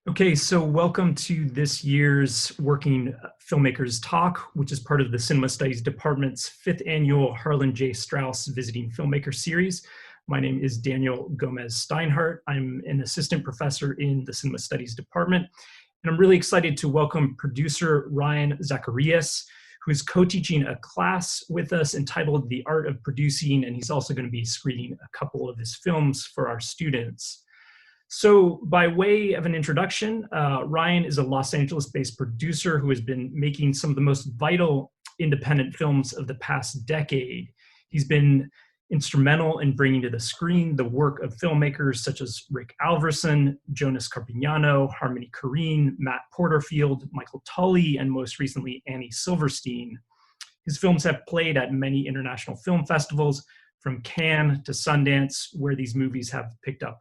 Okay, so welcome to this year's Working Filmmakers Talk, which is part of the Cinema Studies Department's 5th annual Harlan J. Strauss Visiting Filmmaker Series. My name is Daniel Gómez Steinhart. I'm an assistant professor in the Cinema Studies Department, and I'm really excited to welcome producer Ryan Zacarias, who is co-teaching a class with us entitled The Art of Producing, and he's also going to be screening a couple of his films for our students. So by way of an introduction, Ryan is a Los Angeles-based producer who has been making some of the most vital independent films of the past decade. He's been instrumental in bringing to the screen the work of filmmakers such as Rick Alverson, Jonas Carpignano, Harmony Korine, Matt Porterfield, Michael Tully, and most recently Annie Silverstein. His films have played at many international film festivals, from Cannes to Sundance, where these movies have picked up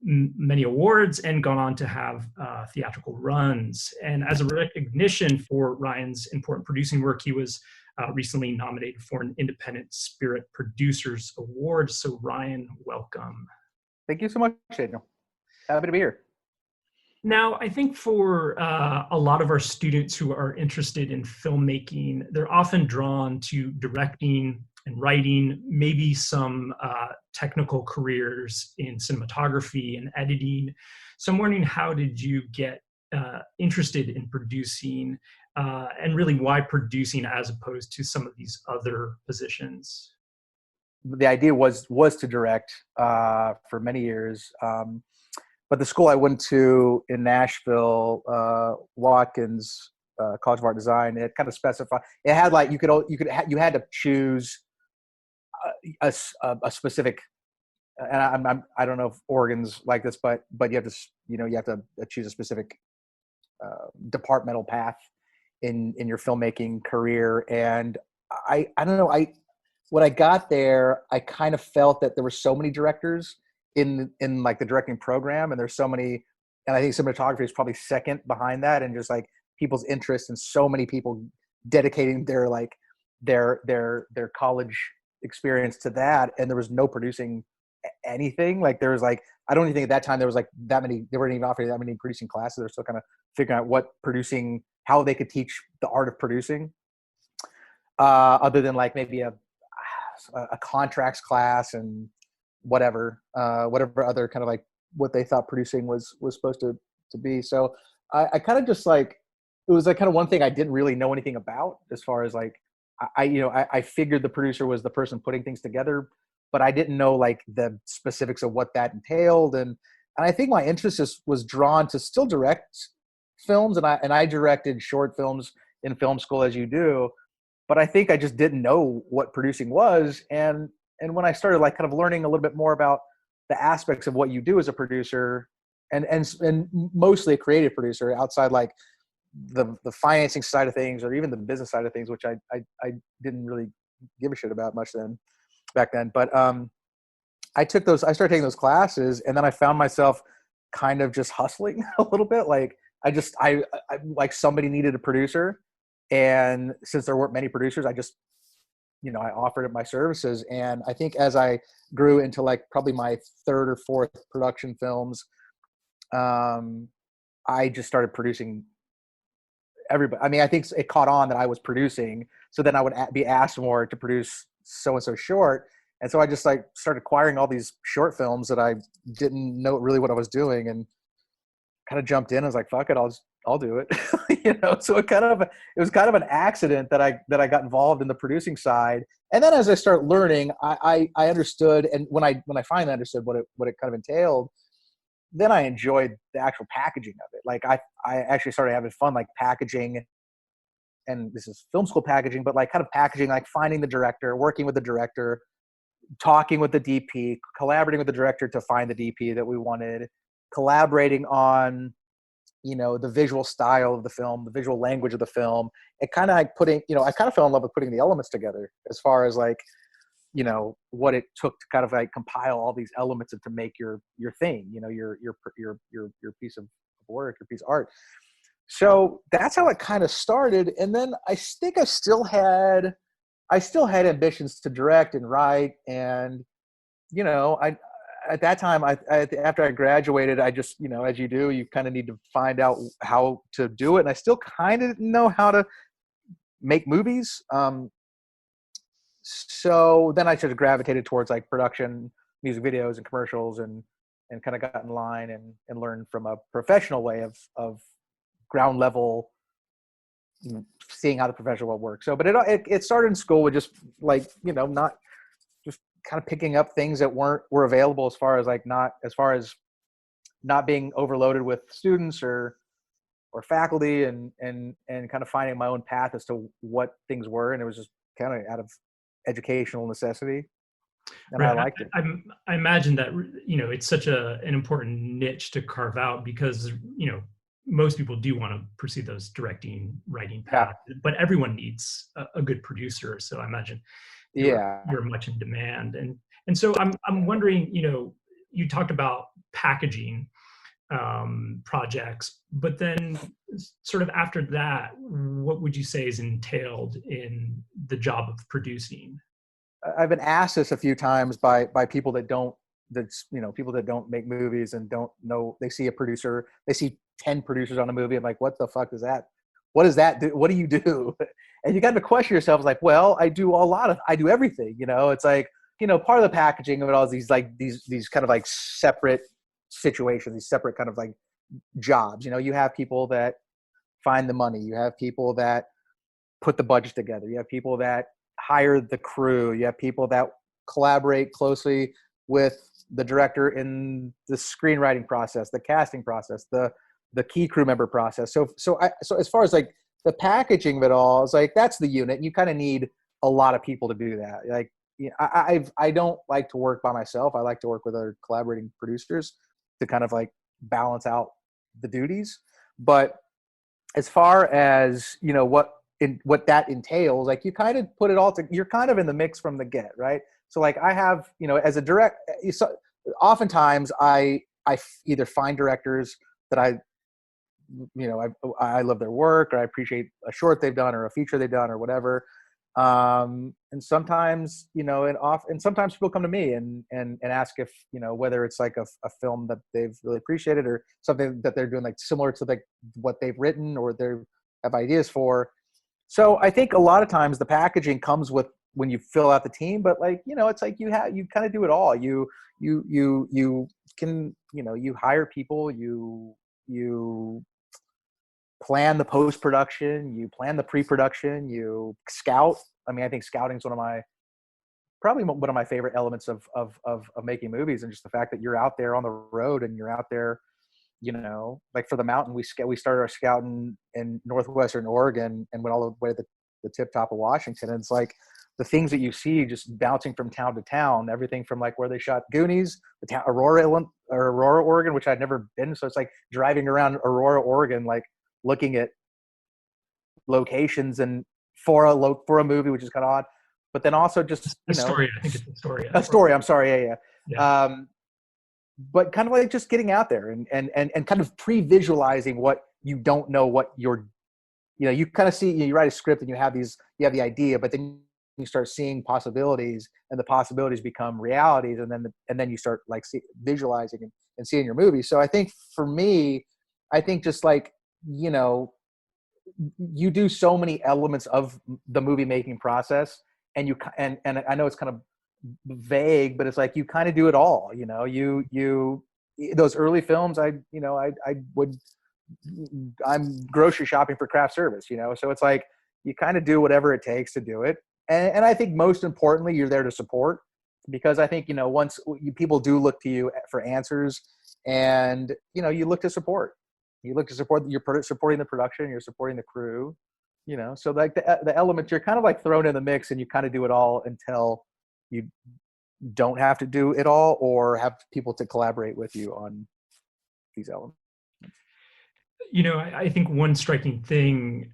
many awards and gone on to have theatrical runs. And as a recognition for Ryan's important producing work, he was recently nominated for an Independent Spirit Producers Award. So Ryan, welcome. Thank you so much, Daniel. Happy to be here. Now, I think for a lot of our students who are interested in filmmaking, they're often drawn to directing and writing, maybe some technical careers in cinematography and editing. So I'm wondering, how did you get interested in producing, and really why producing as opposed to some of these other positions? The idea was to direct for many years. But the school I went to in Nashville, Watkins College of Art and Design, it kind of specified. It had like you had to choose a specific. And I don't know if Oregon's like this, but you have to choose a specific departmental path in your filmmaking career. And I don't know, when I got there, I kind of felt that there were so many directors in like the directing program, and there's so many, and I think cinematography is probably second behind that, and just like people's interest, and so many people dedicating their college experience to that, and there was no producing anything. Like there was like, I don't even think at that time there was like that many, they weren't even offering that many producing classes. They're still kind of figuring out what producing, how they could teach the art of producing, other than like maybe a contracts class and whatever other kind of like what they thought producing was supposed to be. So I kind of just like, it was like kind of one thing I didn't really know anything about, as far as like, I figured the producer was the person putting things together, but I didn't know like the specifics of what that entailed. And I think my interest was drawn to still direct films, and I directed short films in film school, as you do, but I think I just didn't know what producing was. And when I started like kind of learning a little bit more about the aspects of what you do as a producer, and mostly a creative producer, outside like the financing side of things, or even the business side of things, which I didn't really give a shit about much back then. But I started taking those classes, and then I found myself kind of just hustling a little bit. Like I like somebody needed a producer, and since there weren't many producers, I just, I offered my services. And I think as I grew into like probably my third or fourth production films, I just started producing everybody. I mean, I think it caught on that I was producing. So then I would be asked more to produce so-and-so short. And so I just like started acquiring all these short films that I didn't know really what I was doing, and kind of jumped in. I was like, fuck it, I'll do it. So it was kind of an accident that I got involved in the producing side. And then as I started learning, I understood. And when I finally understood what it kind of entailed, then I enjoyed the actual packaging of it. Like I actually started having fun, like packaging, and this is film school packaging, but like kind of packaging, like finding the director, working with the director, talking with the DP, collaborating with the director to find the DP that we wanted, collaborating on, the visual style of the film, the visual language of the film. It kind of like I kind of fell in love with putting the elements together, as far as like, what it took to kind of like compile all these elements and to make your thing, your piece of work, your piece of art. So that's how it kind of started. And then I think I still had ambitions to direct and write. And, at that time, after I graduated, I just, as you do, you kind of need to find out how to do it. And I still kind of didn't know how to make movies. So then I sort of gravitated towards like production, music videos and commercials, and kind of got in line and learned from a professional way of ground level, seeing how the professional world works. So, but it started in school with just like, not just kind of picking up things that were available as far as not being overloaded with students or faculty, and kind of finding my own path as to what things were. And it was just kind of out of educational necessity. And I Right. liked it. I imagine that, it's such an important niche to carve out because, most people do want to pursue those directing, writing paths, but everyone needs a good producer. So I imagine you're much in demand. And so I'm wondering, you talked about packaging projects, but then sort of after that, what would you say is entailed in the job of producing? I've been asked this a few times by people that don't make movies and don't know. They see a producer, they see 10 producers on a movie. I'm like, what the fuck is that? What does that do? What do you do? And you got to question yourself. It's like, well, I do everything. It's like, part of the packaging of it all is these kind of like separate situations, these separate kind of like jobs. You have people that find the money. You have people that put the budget together. You have people that hire the crew. You have people that collaborate closely with the director in the screenwriting process, the casting process, the key crew member process. So as far as like the packaging of it all, it's like that's the unit. You kind of need a lot of people to do that. Like, I don't like to work by myself. I like to work with other collaborating producers to kind of like balance out the duties. But as far as what that entails, like you kind of put it all you're kind of in the mix from the get, right? So like I have, as a oftentimes I either find directors that I love their work, or I appreciate a short they've done or a feature they've done or whatever. And sometimes, and sometimes people come to me and ask if, whether it's like a film that they've really appreciated or something that they're doing like similar to like what they've written or they have ideas for. So I think a lot of times the packaging comes with when you fill out the team, but like, it's like you kind of do it all. You can, you hire people, you plan the post-production, you plan the pre-production, you scout. I mean, I think scouting is probably one of my favorite elements of making movies, and just the fact that you're out there on the road and you're out there, like for The Mountain, we started our scouting in Northwestern Oregon and went all the way to the tip top of Washington. And it's like the things that you see just bouncing from town to town, everything from like where they shot Goonies, the town, Aurora, Oregon, which I'd never been. So it's like driving around Aurora, Oregon, like looking at locations and for a movie, which is kind of odd, but then also just, Astoria. I think it's Astoria. Astoria. I'm sorry. Yeah. But kind of like just getting out there and kind of pre-visualizing what you don't know what you're, you kind of see, you write a script and you have the idea, but then you start seeing possibilities, and the possibilities become realities. And then you start like visualizing and seeing your movie. So I think for me, just like, you do so many elements of the movie making process, and I know it's kind of vague, but it's like you kind of do it all. You those early films, I'm grocery shopping for craft service, so it's like you kind of do whatever it takes to do it. And I think most importantly, you're there to support, because I think, once people do look to you for answers, and, you look to support. You're supporting the production, you're supporting the crew, so like the elements, you're kind of like thrown in the mix, and you kind of do it all until you don't have to do it all or have people to collaborate with you on these elements. I think one striking thing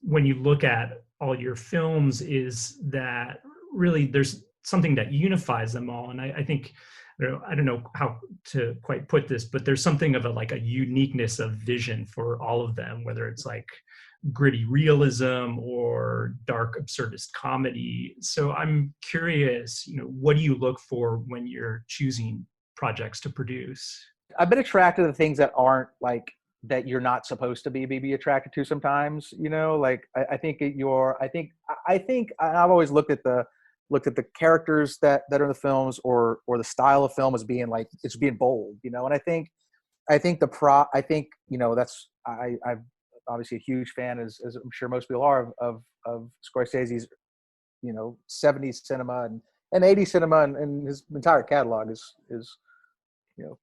when you look at all your films is that really there's something that unifies them all. And I think, I don't know how to quite put this, but there's something of a uniqueness of vision for all of them, whether it's like gritty realism or dark absurdist comedy. So I'm curious, what do you look for when you're choosing projects to produce? I've been attracted to things that aren't like that you're not supposed to be attracted to sometimes, like I think I've always looked at the characters that are in the films or the style of film as being like, it's being bold, and I think that's, I'm obviously a huge fan, as I'm sure most people are, of Scorsese's, 70s cinema and 80s cinema, and his entire catalog is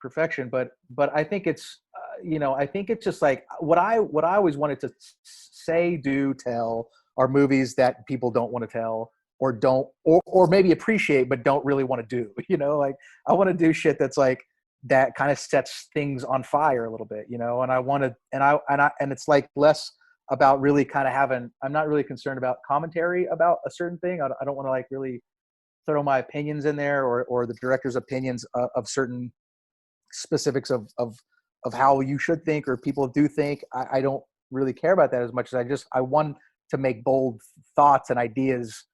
perfection. But I think it's I think it's just like what I always wanted to say, do, tell are movies that people don't want to tell or don't or maybe appreciate but don't really want to do. Like I want to do shit that's like that kind of sets things on fire a little bit, and I want to and it's like less about really kind of I'm not really concerned about commentary about a certain thing. I don't want to like really throw my opinions in there or the director's opinions of certain specifics of how you should think or people do think. I don't really care about that as much as I want to make bold thoughts and ideas,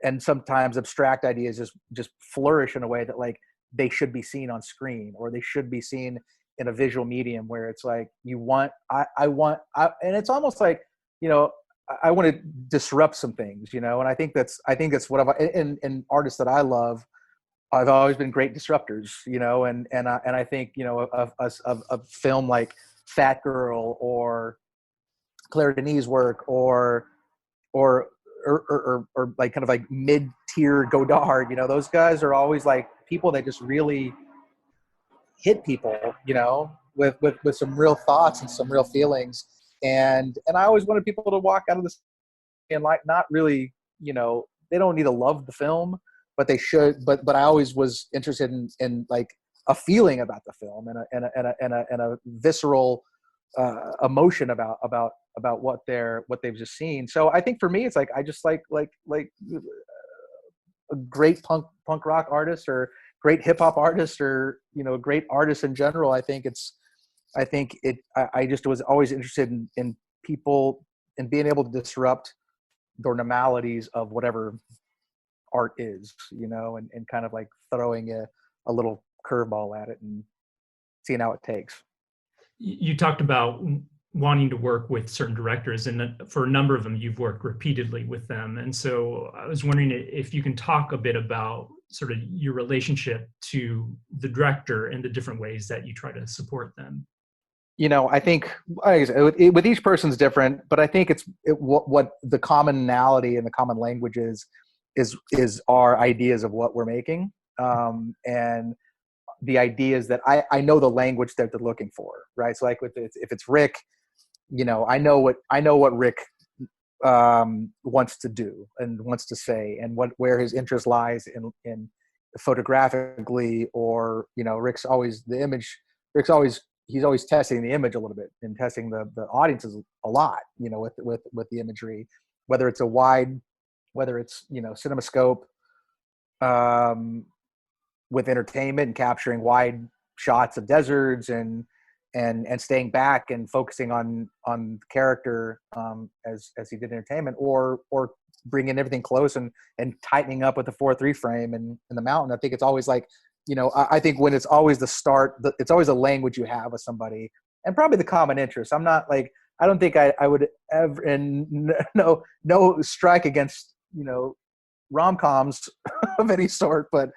and sometimes abstract ideas just flourish in a way that like they should be seen on screen, or they should be seen in a visual medium where it's like and it's almost like, I want to disrupt some things, and I think that's what in artists that I love, I've always been great disruptors, and I think, a film like Fat Girl or Claire Denis' work or like kind of like mid-tier Godard, those guys are always like people that just really hit people, with some real thoughts and some real feelings. And I always wanted people to walk out of this and like, not really, they don't need to love the film, but they should, but I always was interested in like a feeling about the film and a visceral emotion about what they've just seen. So I think for me, it's like, I just like a great punk rock artist or great hip hop artist or, great artist in general. I just was always interested in people and being able to disrupt the normalities of whatever art is, and kind of like throwing a little curveball at it and seeing how it takes. You talked about wanting to work with certain directors, and for a number of them, you've worked repeatedly with them. And so I was wondering if you can talk a bit about sort of your relationship to the director and the different ways that you try to support them. I think with each person's different, but I think what the commonality and the common language is our ideas of what we're making. And the ideas that I know the language that they're looking for, right? So like if it's Rick, I know what Rick wants to do and wants to say, and where his interest lies in photographically, or Rick's always he's always testing the image a little bit and testing the audiences a lot, with the imagery, whether it's a wide, whether it's CinemaScope, with entertainment and capturing wide shots of deserts and staying back and focusing on the character, as he did entertainment, or bringing everything close and tightening up with the 4:3 frame and in the mountain. I think it's always like, I think when it's always the start, it's always a language you have with somebody, and probably the common interest. I'm not like, I don't think I would ever, and no strike against, rom-coms of any sort, but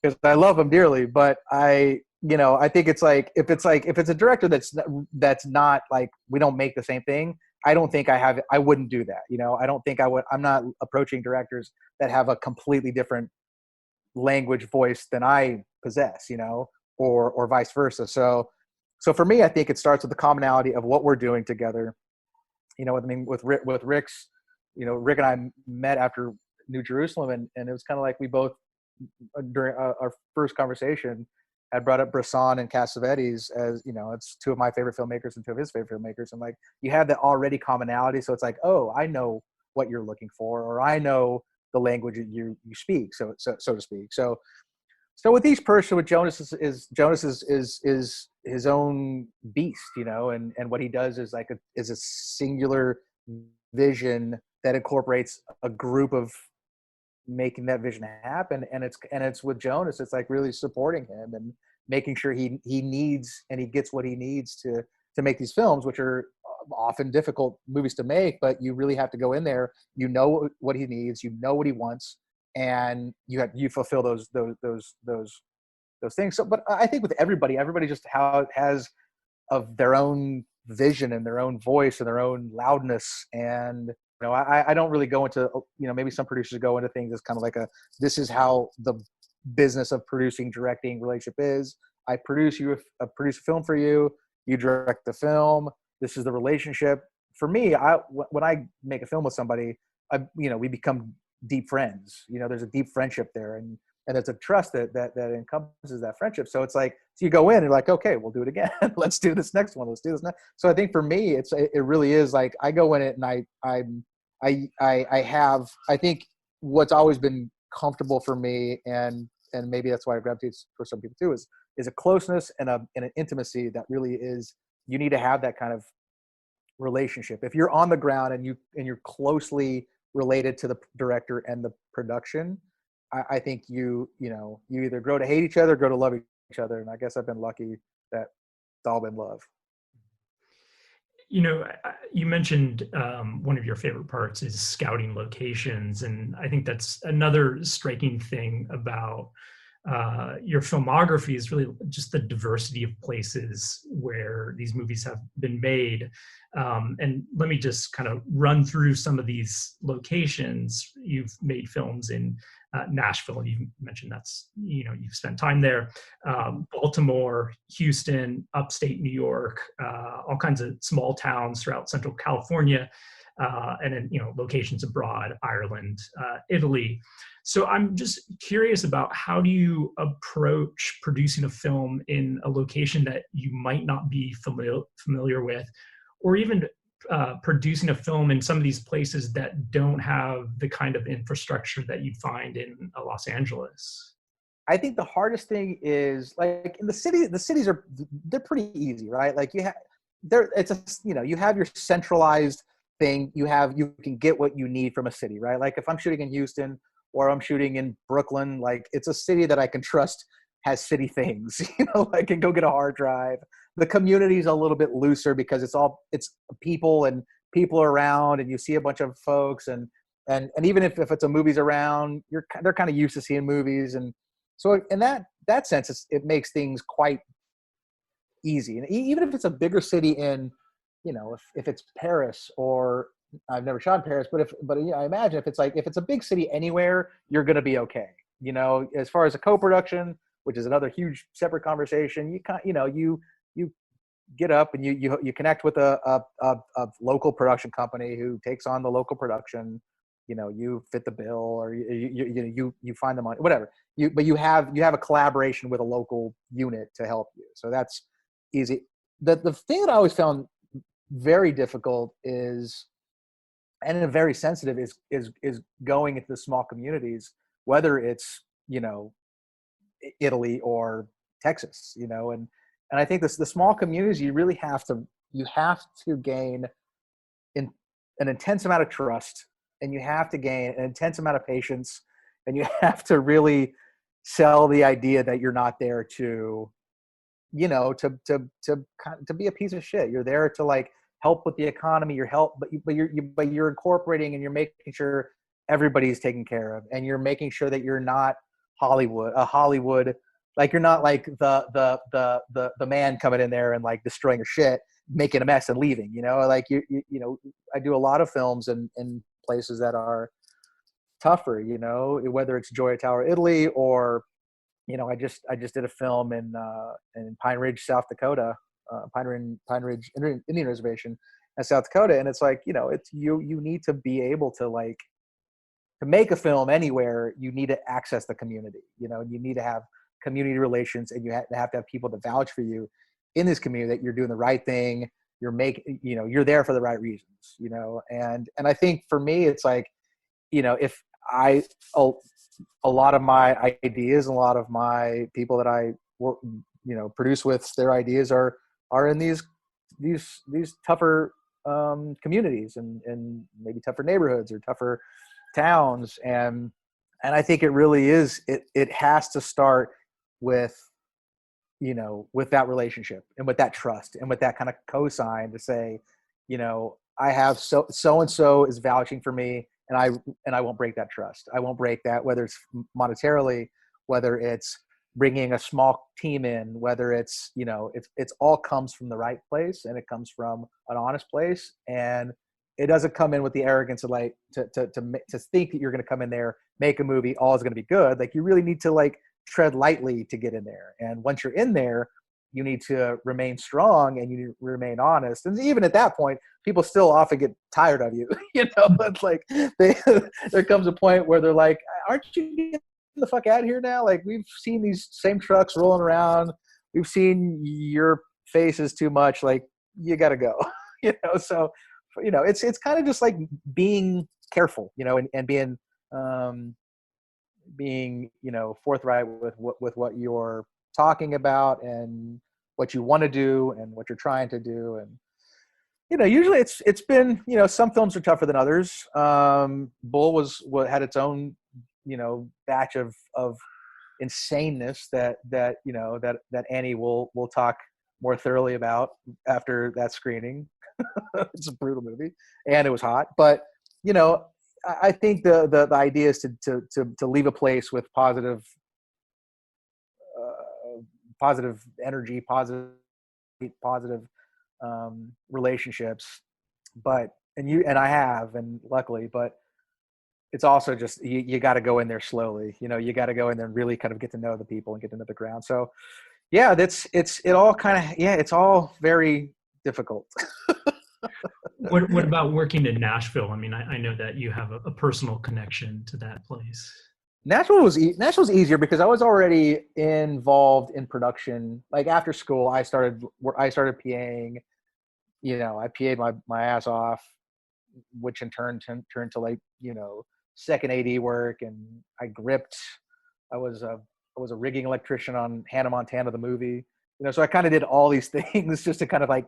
because I love them dearly. But I think it's like, if it's a director that's not like, we don't make the same thing, I don't think I wouldn't do that. I don't think I would. I'm not approaching directors that have a completely different language voice than I possess, or vice versa. So for me, I think it starts with the commonality of what we're doing together. With Rick's, Rick and I met after New Jerusalem, and it was kind of like we both, during our first conversation, had brought up Bresson and Cassavetes as, it's two of my favorite filmmakers and two of his favorite filmmakers. And like, you have that already commonality. So it's like, oh, I know what you're looking for, or I know the language that you speak, so to speak. So with each person, with Jonas is his own beast, and what he does is like is a singular vision that incorporates a group of making that vision happen. And it's with Jonas, it's like really supporting him and making sure he needs and he gets what he needs to make these films, which are often difficult movies to make, but you really have to go in there, you know what he needs, you know what he wants, and you fulfill those things. So, but I think with everybody just has of their own vision and their own voice and their own loudness. And I don't really go into, maybe some producers go into things as kind of like this is how the business of producing, directing relationship is. I produce a film for you, you direct the film, this is the relationship. For me, when I make a film with somebody, we become deep friends. There's a deep friendship there, and there's a trust that encompasses that friendship. So it's like, so you go in and you're like, okay, we'll do it again. Let's do this next one. Let's do this next. So I think for me, it really is like, I go in it and I think what's always been comfortable for me, and maybe that's why I gravitate for some people too, is a closeness and an intimacy that really is, you need to have that kind of relationship. If you're on the ground and you're closely related to the director and the production, I think you either grow to hate each other, or grow to love each other. And I guess I've been lucky that it's all been love. You mentioned one of your favorite parts is scouting locations. And I think that's another striking thing about your filmography is really just the diversity of places where these movies have been made. And let me just kind of run through some of these locations. You've made films in Nashville, you mentioned that's, you've spent time there, Baltimore, Houston, upstate New York, all kinds of small towns throughout Central California, and then, locations abroad, Ireland, Italy. So I'm just curious about, how do you approach producing a film in a location that you might not be familiar with, or even producing a film in some of these places that don't have the kind of infrastructure that you'd find in Los Angeles? I think the hardest thing is, like, in the cities they're pretty easy, right? Like you have your centralized thing. You can get what you need from a city, right? Like if I'm shooting in Houston or I'm shooting in Brooklyn, like it's a city that I can trust has city things, I can go get a hard drive. The community is a little bit looser because it's people and people around, and you see a bunch of folks, and even if it's a movie's around, they're kind of used to seeing movies. And so in that sense, it makes things quite easy. And even if it's a bigger city in, if it's Paris, or I've never shot in Paris, but I imagine if it's a big city anywhere, you're going to be okay. As far as a co-production, which is another huge separate conversation, you get up and you connect with a local production company who takes on the local production. You fit the bill, or you find the money, whatever. But you have a collaboration with a local unit to help you. So that's easy. The thing that I always found very difficult is, and very sensitive, is going into the small communities, whether it's Italy or Texas, and I think the small communities, you really have to gain an intense amount of trust, and you have to gain an intense amount of patience, and you have to really sell the idea that you're not there to be a piece of shit. You're there to like help with the economy, but you're incorporating, and you're making sure everybody's taken care of, and you're making sure that you're not Hollywood, like you're not like the man coming in there and like destroying your shit, making a mess and leaving, like I do a lot of films in places that are tougher, whether it's Gioia Tower, Italy, or I just did a film in Pine Ridge, South Dakota, Pine Ridge Indian Reservation in South Dakota, and it's like it's you need to be able to like, to make a film anywhere, you need to access the community, you need to have community relations, and you have to have people that vouch for you in this community, that you're doing the right thing, you're there for the right reasons, and I think for me, it's like, if a lot of my ideas, a lot of my people that I work, produce with, their ideas are in these tougher communities, and maybe tougher neighborhoods or tougher towns, and And I think it really is, it has to start with, with that relationship and with that trust and with that kind of cosign to say, I have so and so is vouching for me, and I won't break that trust. I won't break that, whether it's monetarily, whether it's bringing a small team in, whether it's, it's all comes from the right place, and it comes from an honest place. And it doesn't come in with the arrogance of like, to think that you're going to come in there, make a movie, all is going to be good. Like, you really need to like tread lightly to get in there. And once you're in there, you need to remain strong and you need to remain honest. And even at that point, people still often get tired of you, but like there comes a point where they're like, aren't you getting the fuck out of here now? Like, we've seen these same trucks rolling around. We've seen your faces too much. Like, you got to go, so, it's kind of just like being careful, and being, forthright with what you're talking about and what you want to do and what you're trying to do. And, usually it's been, some films are tougher than others. Bull had its own, batch of insaneness that Annie will talk more thoroughly about after that screening. It's a brutal movie, and it was hot, but I think the idea is to leave a place with positive energy, positive relationships. But and I have, and luckily, but it's also just you got to go in there slowly. You got to go in there and really kind of get to know the people and get to know the ground. So yeah, it's all very difficult. What about working in Nashville? I mean, I know that you have a personal connection to that place. Nashville's easier because I was already involved in production. Like, after school, I started PAing. I PA'd my ass off, which in turn turned to like second AD work, and I gripped. I was a rigging electrician on Hannah Montana the movie. So I kind of did all these things just to kind of like,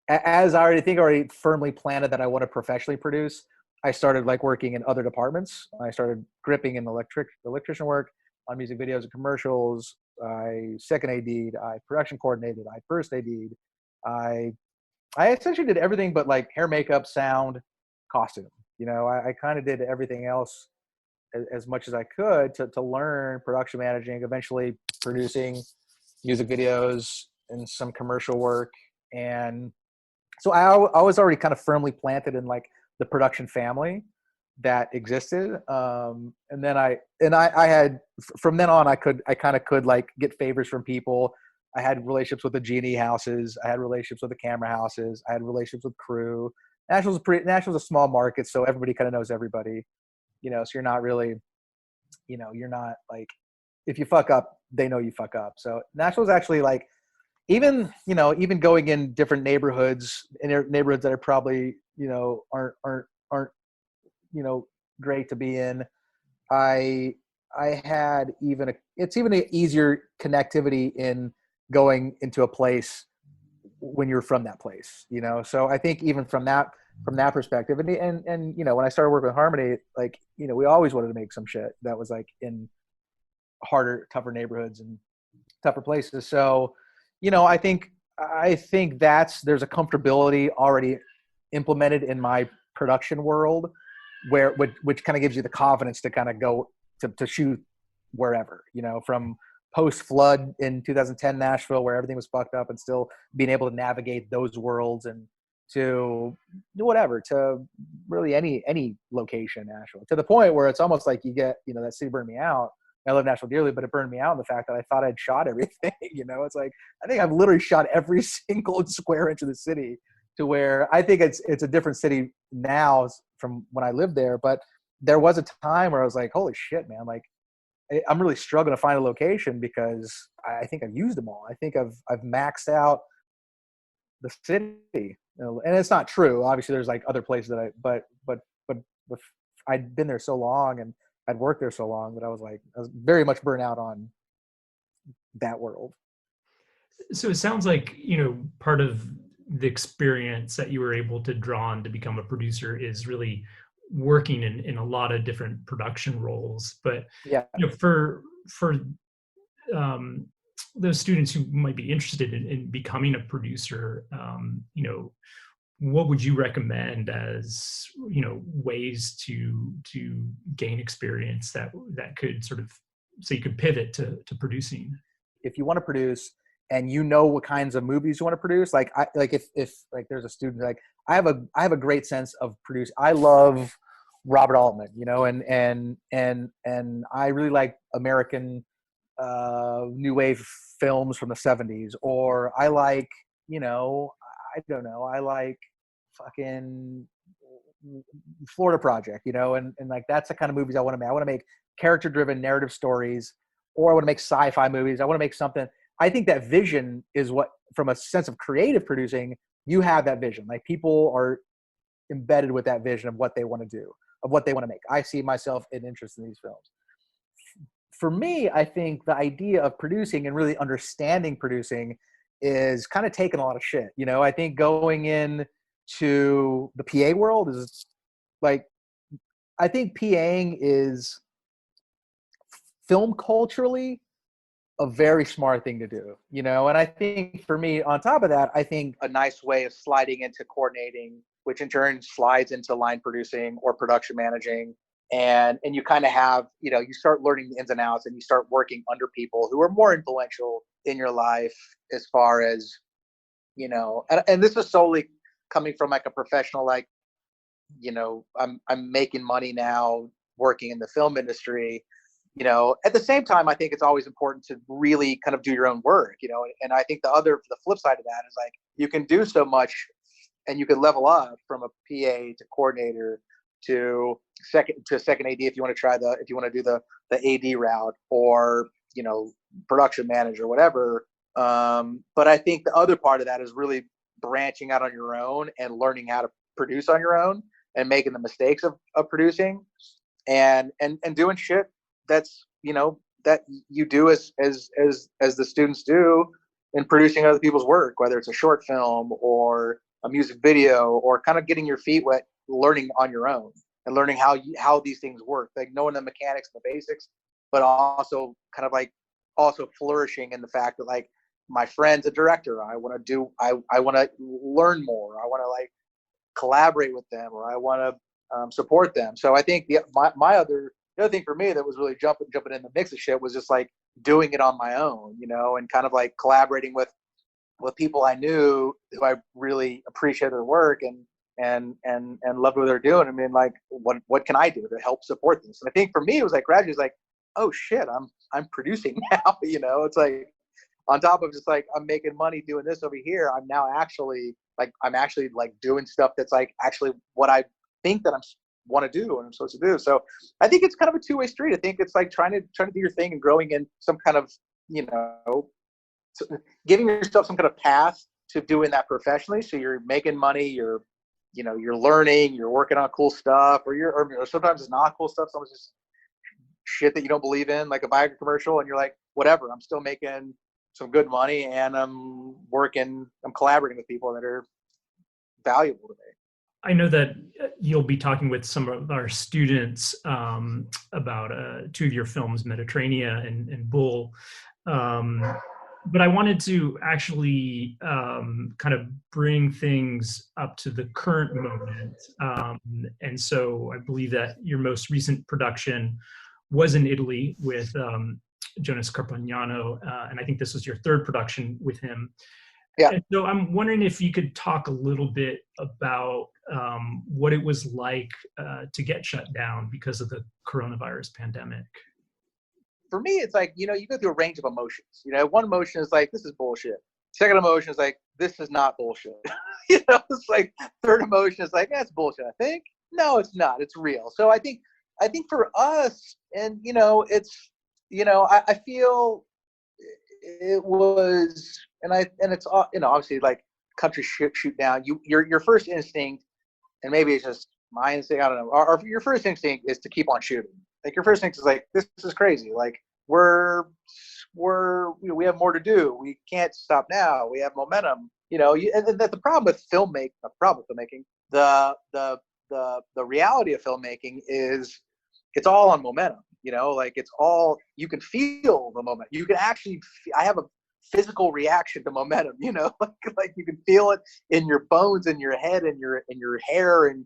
as I already firmly planted that I want to professionally produce. I started like working in other departments. I started gripping in electrician work on music videos and commercials. I second AD'd, I production coordinated, I first AD'd. I essentially did everything but like hair, makeup, sound, costume. I kind of did everything else as much as I could to learn production managing, eventually producing music videos and some commercial work. And so I was already kind of firmly planted in like the production family that existed. And then I had, from then on, I kind of could like get favors from people. I had relationships with the Genie houses. I had relationships with the camera houses. I had relationships with crew. Nashville's a small market, so everybody kind of knows everybody, so you're not really, you're not like, if you fuck up, they know you fuck up. So Nashville's actually like, even going in different neighborhoods, neighborhoods that are probably, aren't great to be in. I had it's even an easier connectivity in going into a place when you're from that place, So I think even from that perspective, and when I started working with Harmony, like, we always wanted to make some shit that was like in harder, tougher neighborhoods and tougher places. So, I think there's a comfortability already implemented in my production world which kind of gives you the confidence to kind of go to shoot wherever, from post flood in 2010 Nashville, where everything was fucked up, and still being able to navigate those worlds, and to whatever, to really any location in Nashville, to the point where it's almost like you get, that city burned me out. I love Nashville dearly, but it burned me out in the fact that I thought I'd shot everything. It's like, I think I've literally shot every single square inch of the city, to where I think it's a different city now from when I lived there. But there was a time where I was like, holy shit, man, like, I'm really struggling to find a location because I think I've used them all. I think I've maxed out the city, and it's not true. Obviously there's like other places that but I'd been there so long and I'd worked there so long that I was very much burnt out on that world. So it sounds like, part of the experience that you were able to draw on to become a producer is really working in a lot of different production roles. But Yeah. for um, those students who might be interested in becoming a producer, what would you recommend as ways to gain experience that could sort of, so you could pivot to producing? If you want to produce and you know what kinds of movies you want to produce, like if like there's a student, like I have a great sense of produce. I love Robert Altman, and I really like American new wave films from the 70s, or I like, I don't know, I like fucking Florida Project, and like that's the kind of movies I want to make. I want to make character driven narrative stories, or I want to make sci-fi movies. I want to make something. I think that vision is what, from a sense of creative producing, you have that vision. Like people are embedded with that vision of what they want to do, of what they want to make. I see myself in interest in these films. For me, I think the idea of producing and really understanding producing is kind of taking a lot of shit. I think going in to the PA world is like, I think PAing is film culturally a very smart thing to do, and I think for me, on top of that, I think a nice way of sliding into coordinating, which in turn slides into line producing or production managing. And you kind of have, you start learning the ins and outs, and you start working under people who are more influential in your life, as far as, and this is solely coming from like a professional, like, I'm making money now working in the film industry. At the same time, I think it's always important to really kind of do your own work, and I think the flip side of that is like, you can do so much and you can level up from a PA to coordinator to second AD if you want to do the AD route, or, production manager, whatever. But I think the other part of that is really branching out on your own and learning how to produce on your own and making the mistakes of producing and doing shit that's, that you do as the students do in producing other people's work, whether it's a short film or a music video, or kind of getting your feet wet, learning on your own and learning how these things work, like knowing the mechanics and the basics, but also kind of like also flourishing in the fact that, like, my friend's a director, I want to learn more, I want to like collaborate with them, or I want to support them. So I think the other thing for me that was really jumping in the mix of shit was just like doing it on my own, and kind of like collaborating with people I knew who I really appreciate their work and loved what they're doing. I mean, like, what can I do to help support this? And I think for me, it was like gradually, it's like, oh shit, I'm producing now. It's like, on top of just like, I'm making money doing this over here, I'm now actually like doing stuff that's like actually what I think that want to do and I'm supposed to do. So I think it's kind of a two-way street. I think it's like trying to do your thing and growing in some kind of, giving yourself some kind of path to doing that professionally. So you're making money, you're learning, you're working on cool stuff, or sometimes it's not cool stuff. Sometimes just shit that you don't believe in, like a Viagra commercial, and you're like, whatever, I'm still making some good money, and I'm collaborating with people that are valuable to me. I know that you'll be talking with some of our students about two of your films, Mediterranean and Bull. But I wanted to actually kind of bring things up to the current moment. And so I believe that your most recent production was in Italy with Jonas Carpignano, and I think this was your third production with him. Yeah. And so I'm wondering if you could talk a little bit about what it was like to get shut down because of the coronavirus pandemic. For me, it's like, you go through a range of emotions. One emotion is like, this is bullshit. Second emotion is like, this is not bullshit. It's like, third emotion is like, that's bullshit, I think. No, it's not. It's real. So I think for us, and, it's, I feel it was, and it's, obviously like country shoot down. Your first instinct, and maybe it's just my instinct, I don't know, or your first instinct is to keep on shooting. Like, your first instinct is like, this is crazy. Like, we have more to do. We can't stop now. We have momentum. And that's the problem with filmmaking. The the reality of filmmaking is it's all on momentum. Like it's all, you can feel the moment. You can actually, I have a physical reaction to momentum, like you can feel it in your bones, in your head, in your hair, and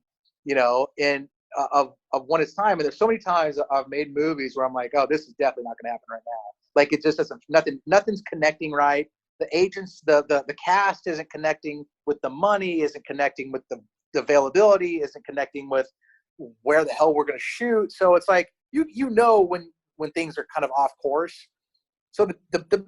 of when it's time. And there's so many times I've made movies where I'm like, oh, this is definitely not going to happen right now. Like it just doesn't, nothing's connecting right. The agents, the cast isn't connecting with the money, isn't connecting with the availability, isn't connecting with where the hell we're going to shoot. So it's like, when things are kind of off course. So the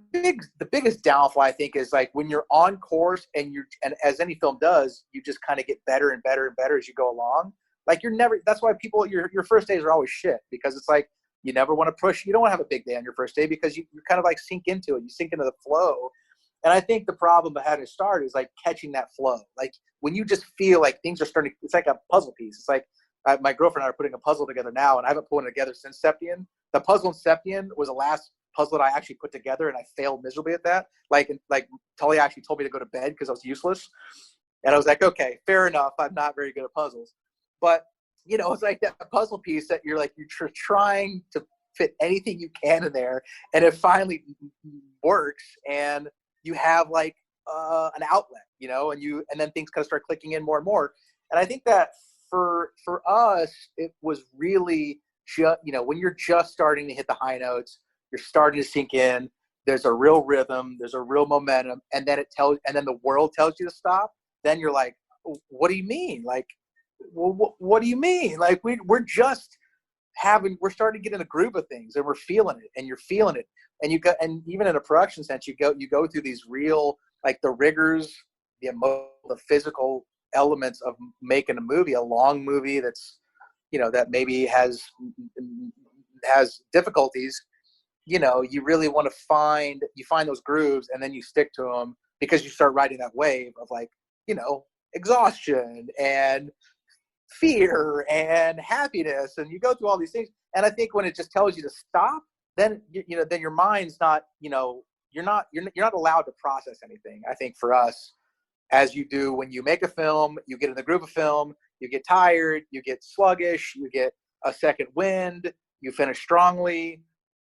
biggest downfall, I think, is like when you're on course and as any film does, you just kind of get better and better and better as you go along. Like that's why your first days are always shit, because it's like, you never want to push. You don't want to have a big day on your first day because you kind of like sink into it. You sink into the flow. And I think the problem of having to start is like catching that flow. Like when you just feel like things are starting, it's like a puzzle piece. It's like my girlfriend and I are putting a puzzle together now, and I haven't put it together since Septian. The puzzle in Septian was the last puzzle that I actually put together, and I failed miserably at that. Like Tully actually told me to go to bed because I was useless. And I was like, okay, fair enough. I'm not very good at puzzles. But, it's like that puzzle piece that you're trying to fit anything you can in there, and it finally works, and you have like an outlet, and then things kind of start clicking in more and more. And I think that for us, it was really when you're just starting to hit the high notes, you're starting to sink in. There's a real rhythm. There's a real momentum, and then and then the world tells you to stop. Then you're like, what do you mean? Like, well, what do you mean? Like we're starting to get in a groove of things, and we're feeling it, and you're feeling it, and even in a production sense, you go through these real, like the rigors, the physical elements of making a movie, a long movie that's, that maybe has difficulties. You really want to find those grooves, and then you stick to them, because you start riding that wave of like, exhaustion and fear and happiness, and you go through all these things. And I think when it just tells you to stop, then then your mind's not, you're not allowed to process anything. I think for us, as you do when you make a film, you get in the groove of film, you get tired, you get sluggish, you get a second wind, you finish strongly,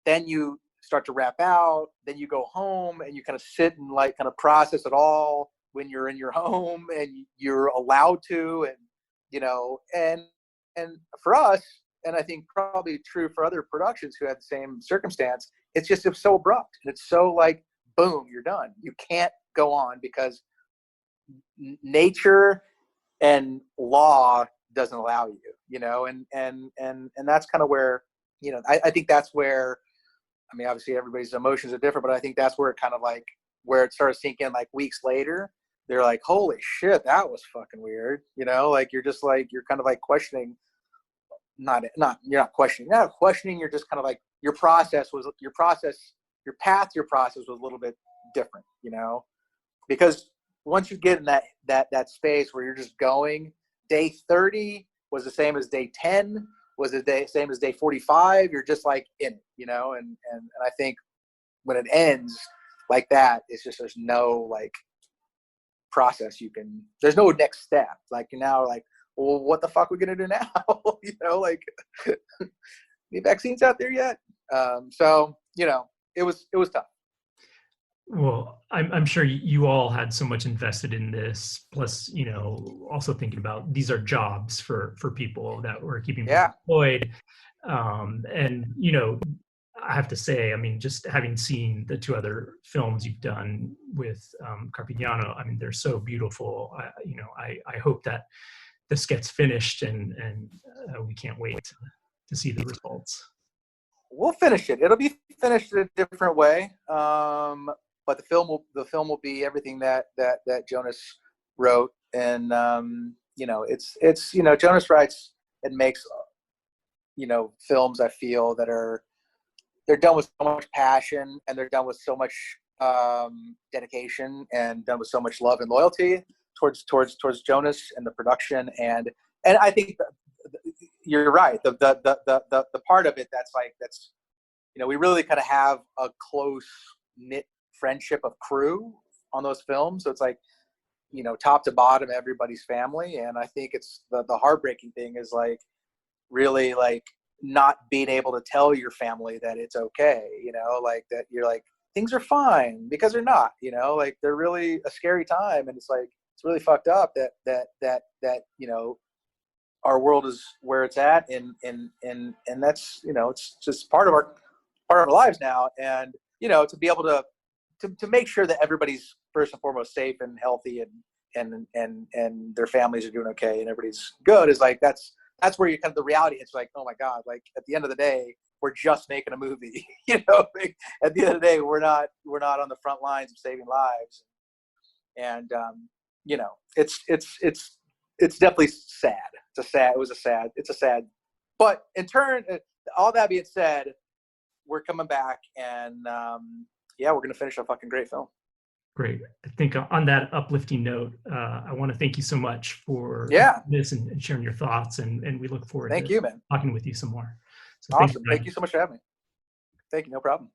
then you start to wrap out, then you go home and you kind of sit and like kind of process it all when you're in your home and you're allowed to. And and for us, and I think probably true for other productions who had the same circumstance, it's so abrupt, and it's so like, boom, you're done. You can't go on because nature and law doesn't allow you, and that's kind of where, I think that's where, I mean, obviously everybody's emotions are different, but I think that's where it kind of like, where it started sinking like weeks later. They're like, holy shit, that was fucking weird. Like you're just like, you're kind of like questioning, you're not questioning. You're just kind of like, your process was a little bit different, because once you get in that space where you're just going, day 30 was the same as day 10, was the same as day 45. You're just like in it, and I think when it ends like that, it's just, there's no like process there's no next step. Like you're now like, well, what the fuck are we gonna do now? Like any vaccines out there yet? So it was tough. Well, I'm sure you all had so much invested in this. Plus, also thinking about, these are jobs for people that were keeping people employed. And I have to say, I mean, just having seen the two other films you've done with Carpignano, I mean, they're so beautiful. I hope that this gets finished, and we can't wait to see the results. We'll finish it. It'll be finished in a different way, but the film will be everything that Jonas wrote. And it's Jonas writes and makes films, I feel, that they're done with so much passion, and they're done with so much dedication, and done with so much love and loyalty towards Jonas and the production. And I think you're right. The part of it that's we really kind of have a close knit friendship of crew on those films. So it's like, you know, top to bottom, everybody's family. And I think it's the heartbreaking thing is like really like not being able to tell your family that it's okay, you know, like that you're like, things are fine, because they're not, you know, like they're really a scary time. And it's like, it's really fucked up that, you know, our world is where it's at. And that's, you know, it's just part of our lives now. And, you know, to be able to make sure that everybody's first and foremost safe and healthy and their families are doing okay and everybody's good is like, that's where you kind of the reality hits, like, oh my God, like at the end of the day, we're just making a movie, you know, like, at the end of the day, we're not on the front lines of saving lives. And, you know, it's definitely sad. It's a sad, but in turn, all that being said, we're coming back and, yeah, we're going to finish a fucking great film. Great. I think on that uplifting note, I want to thank you so much for this and sharing your thoughts. And we look forward to you, man. talking with you some more. So awesome. Thank you so much for having me. Thank you. No problem.